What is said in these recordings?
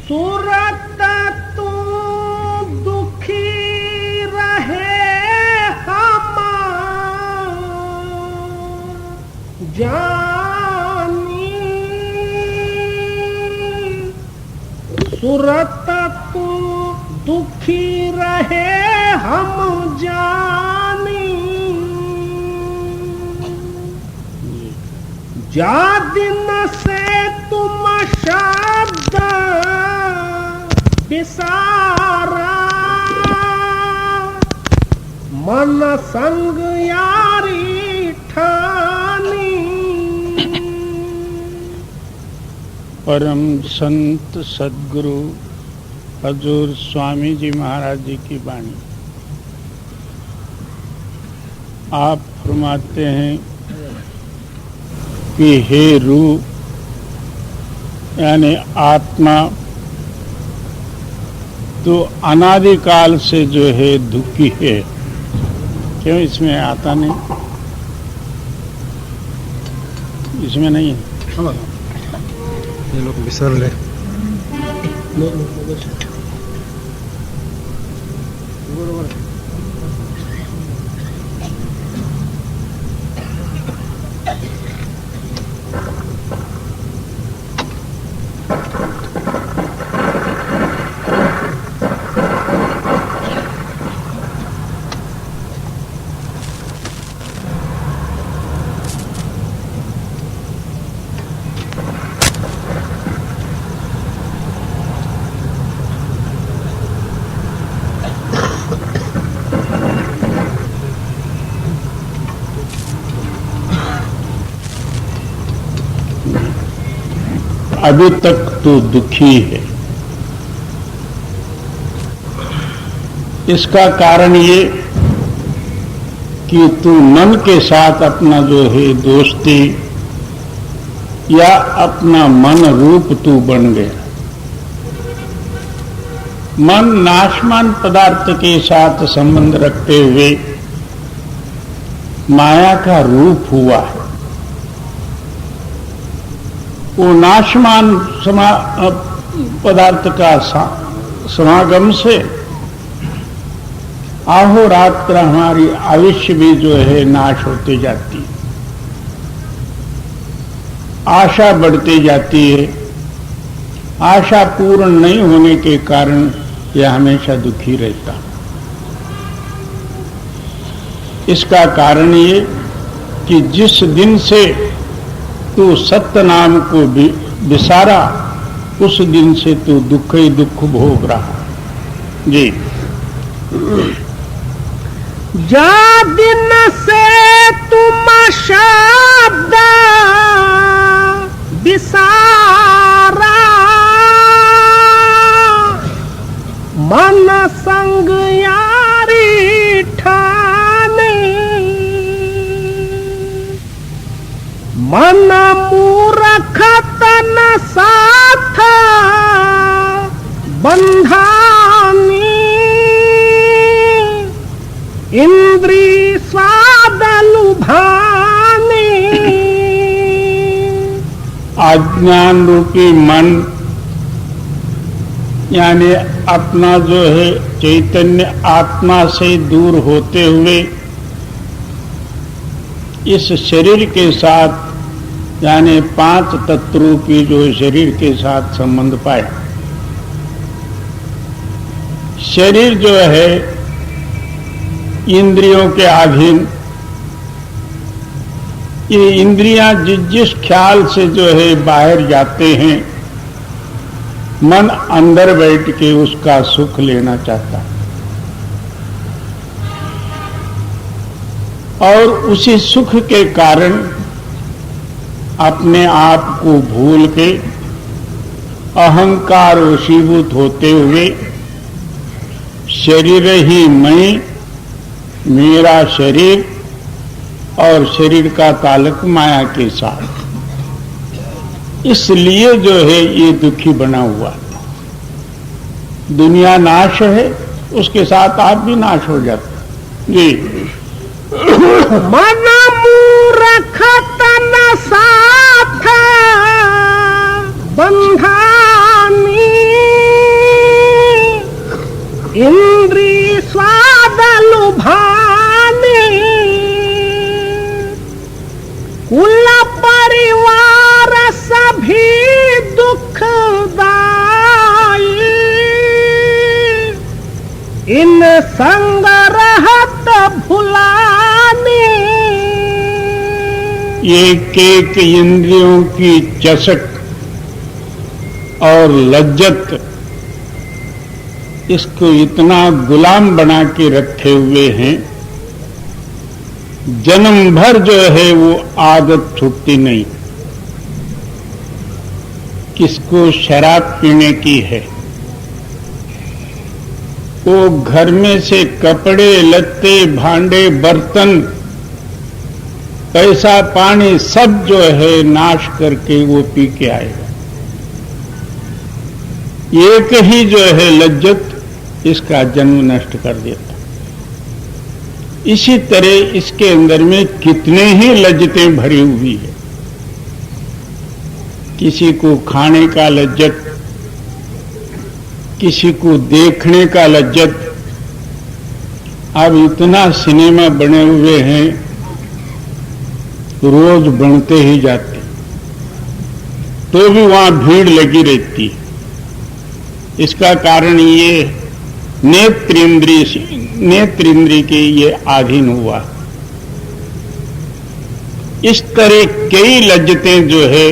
सूरत तू दुखी रहे हम जानी, सूरत तू दुखी रहे हम जानी, जा दिन से तुम शब्द बिसारा, मन संग यारी ठानी। परम संत सदगुरु हजूर स्वामी जी महाराज जी की वाणी। आप फरमाते हैं कि हे रूह यानी आत्मा, तो अनादिकाल से जो है दुखी है। क्यों इसमें आता नहीं? इसमें नहीं है। ये लोग विसर ले। अभी तक तो दुखी है। इसका कारण ये कि तू मन के साथ अपना जो है दोस्ती या अपना मन रूप तू बन गया। मन नाशमान पदार्थ के साथ संबंध रखते हुए माया का रूप हुआ है। वो नाशमान पदार्थ का समागम से अहोरात्र हमारी आयुष्य भी जो है नाश होती जाती है, आशा बढ़ती जाती है। आशा पूर्ण नहीं होने के कारण यह हमेशा दुखी रहता। इसका कारण ये कि जिस दिन से तू सत्य नाम को विसारा, उस दिन से तू दुख ही दुख भोग रहा। जी। जा दिन से तुम शब्द बिसारा, मन संग यारी ठाने, मन मूर्ख तन साथ बंधानी, इंद्री स्वाद लुभानी। अज्ञान रूपी मन यानी अपना जो है चैतन्य आत्मा से दूर होते हुए इस शरीर के साथ यानी पांच तत्वों की जो शरीर के साथ संबंध पाए। शरीर जो है इंद्रियों के अधीन, ये इंद्रियां जिस ख्याल से जो है बाहर जाते हैं, मन अंदर बैठ के उसका सुख लेना चाहता है और उसी सुख के कारण अपने आप को भूल के अहंकार वशीभूत होते हुए शरीर ही मैं, मेरा शरीर और शरीर का ताल्लुक माया के साथ, इसलिए जो है ये दुखी बना हुआ। दुनिया नाश है, उसके साथ आप भी नाश हो जाते। जी। मन मूर्ख तन साथ बंधानी, इन संग रहत भुलाने। एक एक इंद्रियों की चसक और लज्जत इसको इतना गुलाम बना के रखे हुए हैं, जन्म भर जो है वो आदत छूटती नहीं। किसको शराब पीने की है, वो घर में से कपड़े लत्ते भांडे बर्तन पैसा पानी सब जो है नाश करके वो पी के आएगा। एक ही जो है लज्जत इसका जन्म नष्ट कर देता। इसी तरह इसके अंदर में कितने ही लज्जतें भरी हुई है। किसी को खाने का लज्जत, किसी को देखने का लज्जत। अब इतना सिनेमा बने हुए हैं, रोज बनते ही जाते, तो भी वहां भीड़ लगी रहती है। इसका कारण ये नेत्र इंद्रिय के ये अधीन हुआ। इस तरह कई लज्जतें जो है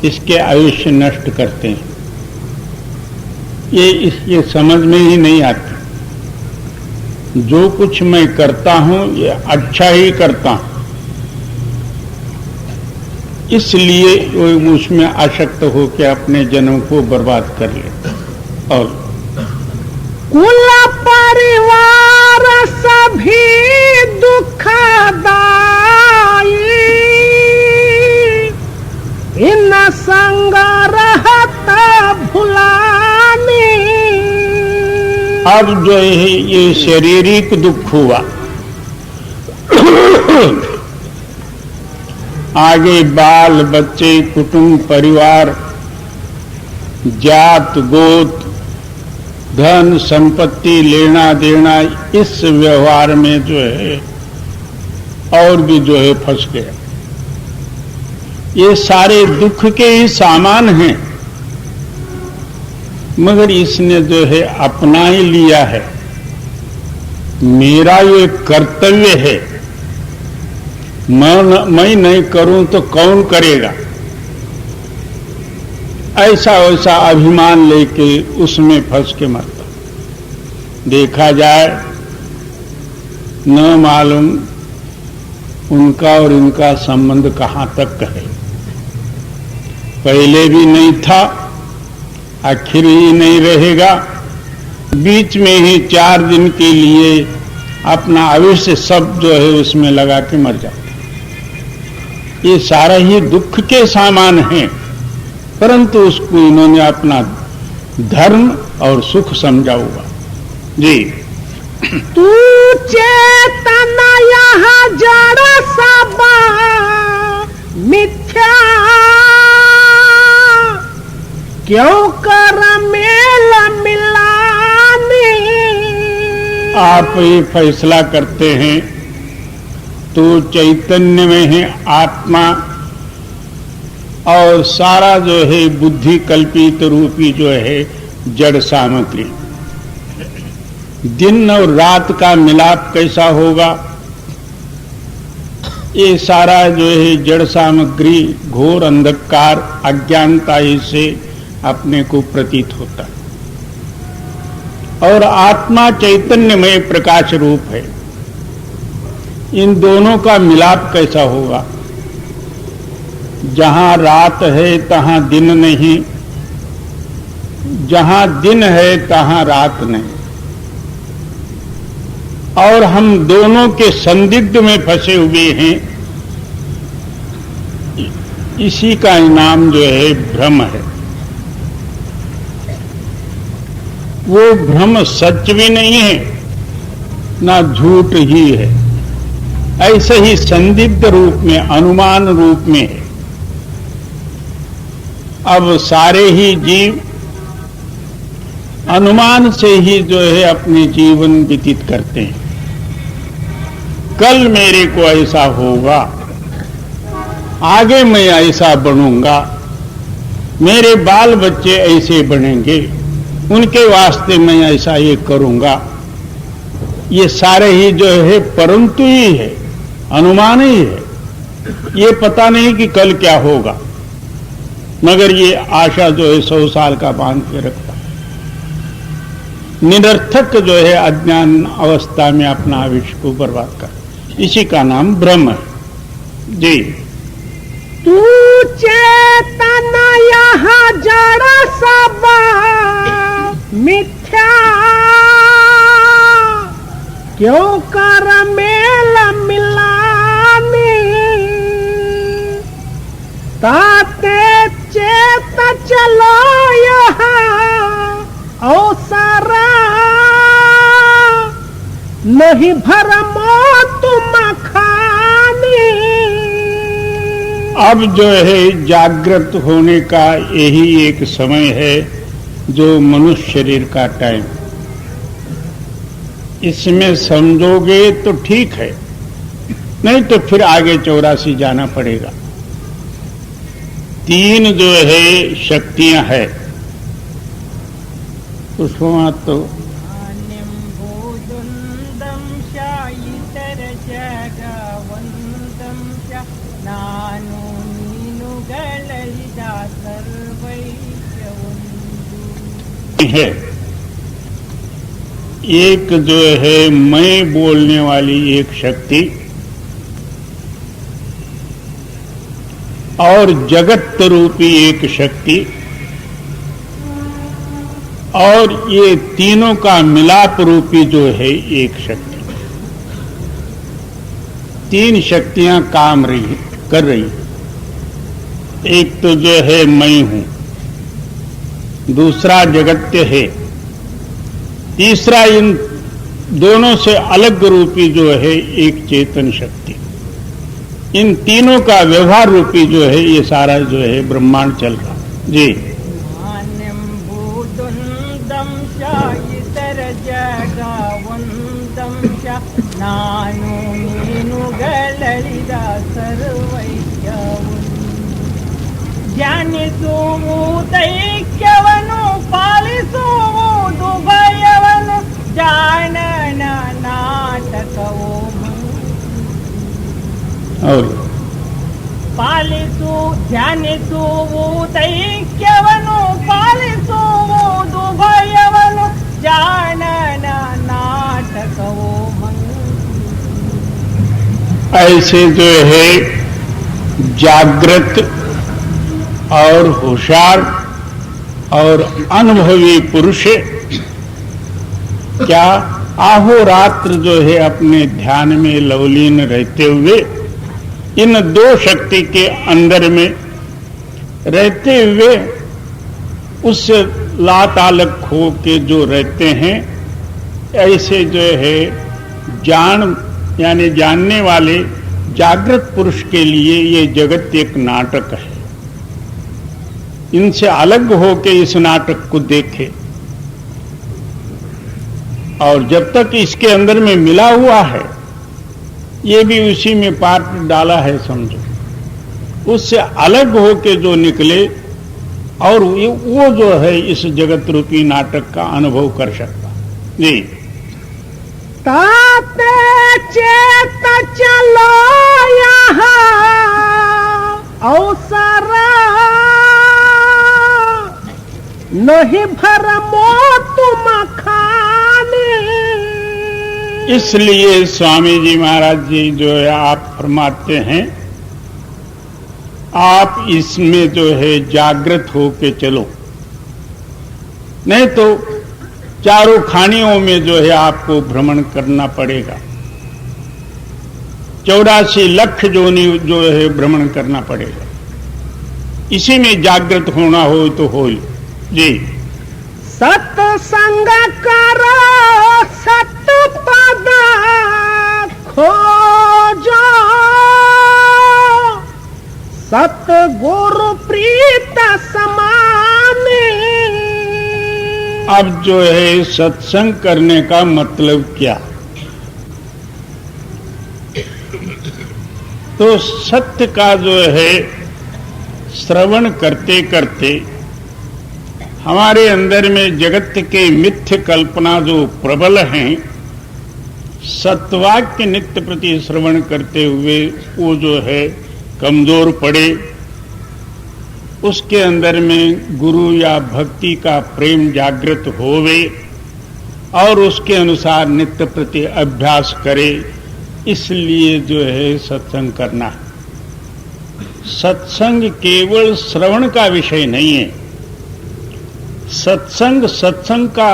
इसके आयुष्य नष्ट करते हैं। ये समझ में ही नहीं आती। जो कुछ मैं करता हूं ये अच्छा ही करता हूं, इसलिए वो उसमें आसक्त होकर अपने जन्म को बर्बाद कर लेता। और कुल परिवार सभी दुखदाई, इन संग रहत भुलाने। अब जो है ये शारीरिक दुख हुआ, आगे बाल बच्चे कुटुंब परिवार जात गोत धन संपत्ति लेना देना, इस व्यवहार में जो है और भी जो है फंस गया। ये सारे दुख के ही सामान हैं, मगर इसने जो है अपना ही लिया है। मेरा ये कर्तव्य है, मैं नहीं करूं तो कौन करेगा, ऐसा वैसा अभिमान लेके उसमें फंस के मरता। देखा जाए न मालूम उनका और इनका संबंध कहां तक है। पहले भी नहीं था, आखिर ही नहीं रहेगा। बीच में ही 4 दिन के लिए अपना आयुष्य सब जो है उसमें लगा के मर जाता। ये सारा ही दुख के सामान हैं, परंतु उसको इन्होंने अपना धर्म और सुख समझा हुआ। जी, तू चेतन यहाँ जड़ सब मिथ्या, क्यों कर मेल मिलाने। आप ये फैसला करते हैं तो चैतन्य में है आत्मा, और सारा जो है बुद्धि कल्पित रूपी जो है जड़ सामग्री। दिन और रात का मिलाप कैसा होगा, ये सारा जो है जड़ सामग्री घोर अंधकार अज्ञानता ही से अपने को प्रतीत होता है। और आत्मा चैतन्यमय प्रकाश रूप है। इन दोनों का मिलाप कैसा होगा। जहां रात है तहां दिन नहीं, जहां दिन है तहां रात नहीं, और हम दोनों के संदिग्ध में फंसे हुए हैं। इसी का इनाम जो है भ्रम है। वो भ्रम सच भी नहीं है ना झूठ ही है, ऐसे ही संदिग्ध रूप में अनुमान रूप में है। अब सारे ही जीव अनुमान से ही जो है अपने जीवन व्यतीत करते हैं। कल मेरे को ऐसा होगा, आगे मैं ऐसा बनूंगा, मेरे बाल बच्चे ऐसे बनेंगे, उनके वास्ते मैं ऐसा ये करूंगा। ये सारे ही जो है परंतु ही है, अनुमान ही है। ये पता नहीं कि कल क्या होगा, मगर ये आशा जो है 100 साल का बांध के रखता, निरर्थक जो है अज्ञान अवस्था में अपना आयुष्य को बर्बाद कर, इसी का नाम ब्रह्म है। जी। तू चेतन यहाँ जड़ सब मिथ्या, क्यों कर मेल मिलाने, ताते चेत चलो यहाँ अवसरा, नहीं भरमो तुम खाने। अब जो है जागृत होने का यही एक समय है जो मनुष्य शरीर का टाइम। इसमें समझोगे तो ठीक है, नहीं तो फिर आगे 84 जाना पड़ेगा। 3 जो है शक्तियां है उसमें तो है। एक जो है मैं बोलने वाली एक शक्ति और जगत रूपी एक शक्ति, और ये तीनों का मिलाप रूपी जो है एक शक्ति। 3 शक्तियां काम कर रही। एक तो जो है मैं हूं, दूसरा जगत्य है, तीसरा इन दोनों से अलग रूपी जो है एक चेतन शक्ति। इन तीनों का व्यवहार रूपी जो है ये सारा जो है ब्रह्मांड चल रहा। जी। ಜ್ಞಾನಿಸುವುದೈಕ್ಯವನ್ನು ಪಾಲಿಸುವುದು ಭಯವನ್ನು ಜಾಣನ ನಾಟಕವು ಪಾಲಿಸು ಧ್ಯಾನಿಸುವುದೈಕ್ಯವನ್ನು ಪಾಲಿಸುವುದು ಭಯವನ್ನು ಜಾಣನ ನಾಟಕವು ऐसे जो है जागृत और होशियार और अनुभवी पुरुष क्या आहोरात्र जो है अपने ध्यान में लवलीन रहते हुए इन 2 शक्ति के अंदर में रहते हुए उस लातालक खो के जो रहते हैं, ऐसे जो है यानी जानने वाले जागृत पुरुष के लिए ये जगत एक नाटक है। इनसे अलग होके इस नाटक को देखे, और जब तक इसके अंदर में मिला हुआ है, ये भी उसी में पार्ट डाला है समझो, उससे अलग होके जो निकले और वो जो है इस जगत रूपी नाटक का अनुभव कर सकता। जी। ताते चेत चलो यहाँ अवसरा, नहीं भरमो तुम खाने। इसलिए स्वामी जी महाराज जी जो है आप फरमाते हैं, आप इसमें जो है जागृत होके चलो, नहीं तो चारों खानियों में जो है आपको भ्रमण करना पड़ेगा। 84 लाख जोनि जो है भ्रमण करना पड़ेगा। इसी में जागृत होना हो तो हो। जी। सत्संग करो सतपद खोजो, सतगुरु प्रीत समाने। अब जो है सत्संग करने का मतलब क्या? तो सत्य का जो है श्रवण करते करते हमारे अंदर में जगत के मिथ्य कल्पना जो प्रबल हैं, सत्वाक्य नित्य प्रति श्रवण करते हुए वो जो है कमजोर पड़े, उसके अंदर में गुरु या भक्ति का प्रेम जागृत होवे और उसके अनुसार नित्य प्रति अभ्यास करे। इसलिए जो है सत्संग करना है। सत्संग केवल श्रवण का विषय नहीं है। सत्संग का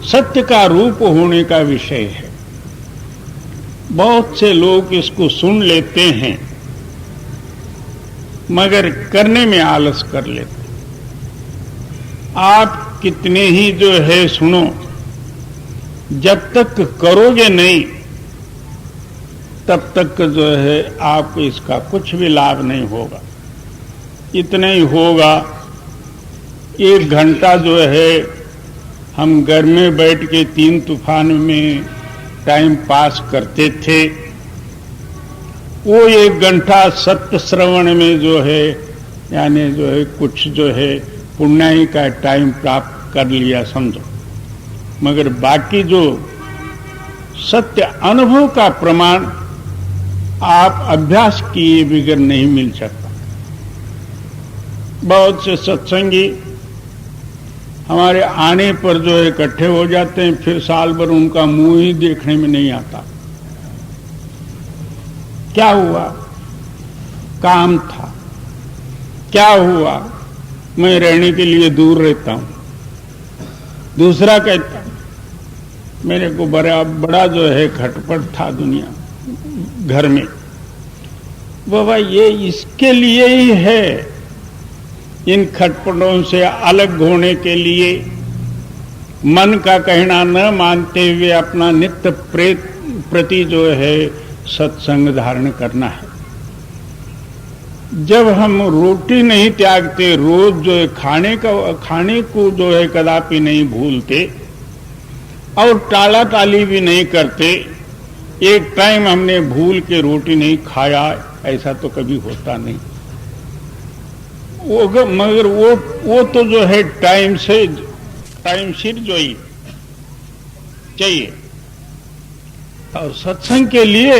सत्य का रूप होने का विषय है। बहुत से लोग इसको सुन लेते हैं मगर करने में आलस कर लेते। आप कितने ही जो है सुनो, जब तक करोगे नहीं तब तक जो है आपको इसका कुछ भी लाभ नहीं होगा। इतना ही होगा, 1 घंटा जो है हम घर में बैठ के 3 तूफान में टाइम पास करते थे, वो 1 घंटा सत्य श्रवण में जो है यानी जो है कुछ जो है पुण्याई का टाइम प्राप्त कर लिया समझो। मगर बाकी जो सत्य अनुभव का प्रमाण आप अभ्यास किए बगैर नहीं मिल सकता। बहुत से सत्संगी हमारे आने पर जो है इकट्ठे हो जाते हैं, फिर साल भर उनका मुंह ही देखने में नहीं आता। क्या हुआ? काम था। क्या हुआ? मैं रहने के लिए दूर रहता हूं। दूसरा कहता मेरे को बड़ा जो है खटपट था दुनिया घर में। बाबा ये इसके लिए ही है, इन खटपटों से अलग होने के लिए मन का कहना न मानते हुए अपना नित्य प्रति जो है सत्संग धारण करना है। जब हम रोटी नहीं त्यागते, रोज जो है खाने को जो है कदापि नहीं भूलते और टाला टाली भी नहीं करते, एक टाइम हमने भूल के रोटी नहीं खाया ऐसा तो कभी होता नहीं। मगर वो तो जो है टाइम सिर जो ही चाहिए। और सत्संग के लिए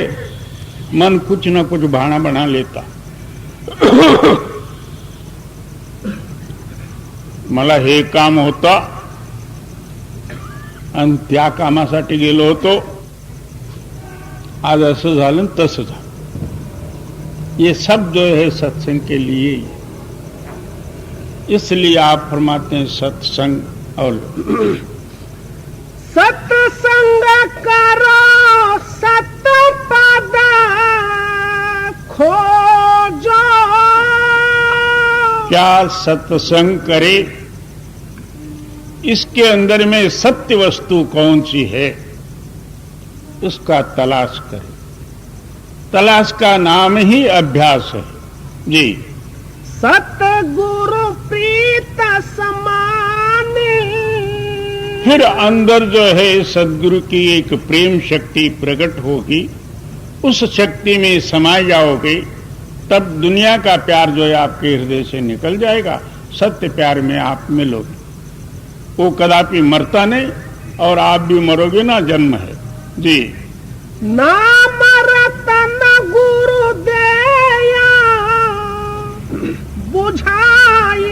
मन कुछ न कुछ बहाना बना लेता। मला हे काम होता आणि त्या कामासाठी गेलो होतो, आज असं झालं तसं झालं। ये सब जो है सत्संग के लिए ही। इसलिए आप फरमाते हैं सत्संग और सत्संग करो सतपद खोजो। क्या सत्संग करे? इसके अंदर में सत्य वस्तु कौन सी है उसका तलाश करे। तलाश का नाम ही अभ्यास है जी। सतगुरु प्रीत समाने। फिर अंदर जो है सद्गुरु की एक प्रेम शक्ति प्रकट होगी, उस शक्ति में समा जाओगे, तब दुनिया का प्यार जो है आपके हृदय से निकल जाएगा। सत्य प्यार में आप मिलोगे, वो कदापि मरता नहीं और आप भी मरोगे ना, जन्म है जी। ना मरता न गुरु देया बुझाई,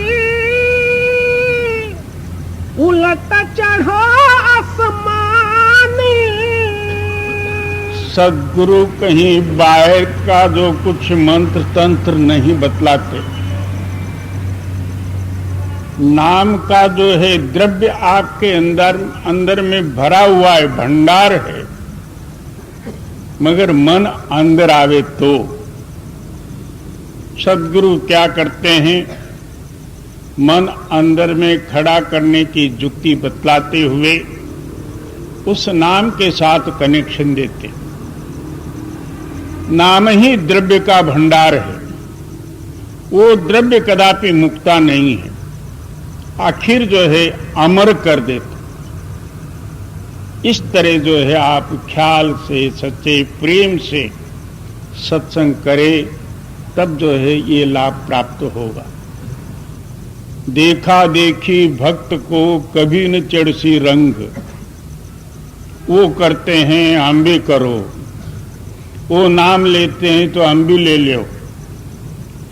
उलट चढ़ो आसमानी। सद्गुरु कहीं बाहर का जो कुछ मंत्र तंत्र नहीं बतलाते। नाम का जो है द्रव्य आपके अंदर में भरा हुआ है, भंडार है। मगर मन अंदर आवे तो सद्गुरु क्या करते हैं? मन अंदर में खड़ा करने की युक्ति बतलाते हुए उस नाम के साथ कनेक्शन देते। नाम ही द्रव्य का भंडार है, वो द्रव्य कदापि मुक्ता नहीं है, आखिर जो है अमर कर देते। इस तरह जो है आप ख्याल से सच्चे प्रेम से सत्संग करें, तब जो है ये लाभ प्राप्त होगा। देखा देखी भक्त को कभी न चढ़सी रंग, वो करते हैं हम भी करो, वो नाम लेते हैं तो हम भी ले लो।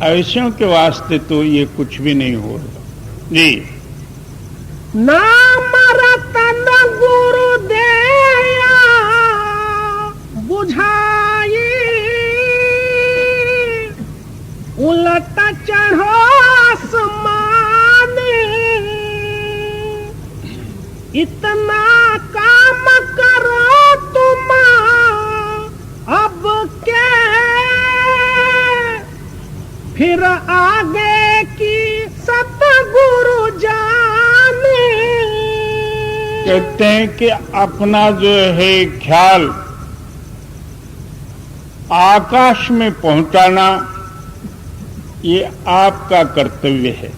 ऐसों के वास्ते तो ये कुछ भी नहीं हो रहा जी। नाम रतन गुरु देया बुझाई, उलट चढ़ो आसमान, इतना काम करो तुम अब क्या, फिर आगे की सतगुरु जाने। कहते हैं कि अपना जो है ख्याल आकाश में पहुंचाना ये आपका कर्तव्य है।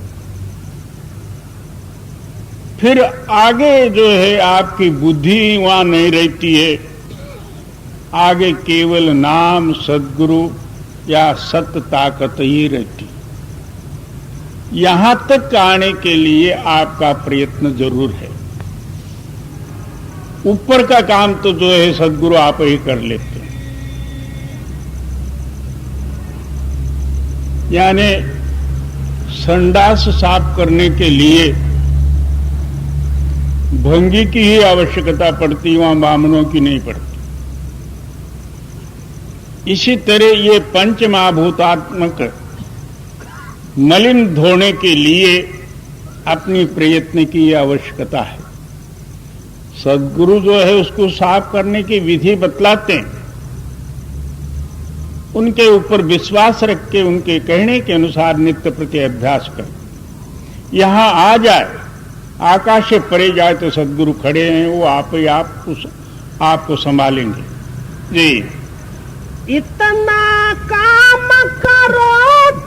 फिर आगे जो है आपकी बुद्धि वहां नहीं रहती है, आगे केवल नाम सद्गुरु या सत ताकत ही रहती। यहां तक आने के लिए आपका प्रयत्न जरूर है। ऊपर का काम तो जो है सद्गुरु आप ही कर लेते हैं। यानी संडास साफ करने के लिए भंगी की ही आवश्यकता पड़ती, वहां बामनों की नहीं पड़ती। इसी तरह ये पंच महाभूतात्मक मलिन धोने के लिए अपनी प्रयत्न की आवश्यकता है। सद्गुरु जो है उसको साफ करने की विधि बतलाते हैं। उनके ऊपर विश्वास रख के उनके कहने के अनुसार नित्य प्रति अभ्यास कर यहां आ जाए, आकाश से परे जाए तो सद्गुरु खड़े हैं, वो आप ही आपको संभालेंगे जी। इतना काम करो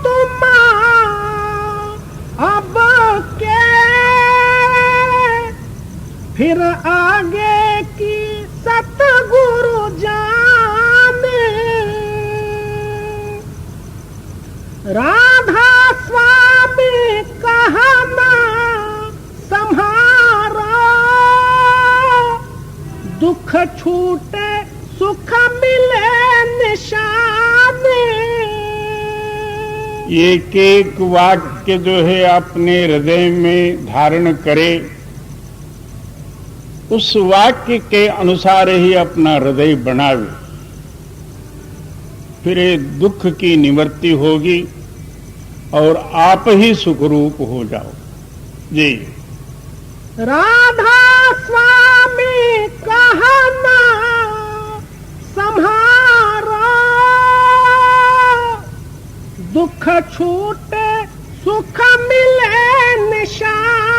तुम अब के, फिर आगे की सतगुरु जाने। राधा स्वामी कहना संहारो, दुख छूटे सुख मिले निशाने। एक एक वाक्य जो है अपने हृदय में धारण करे, उस वाक्य के अनुसार ही अपना हृदय बनावे, फिर दुख की निवृत्ति होगी और आप ही सुखरूप हो जाओ जी। राधा स्वामी कहना संहारो, दुख छूटे सुख मिले निशान।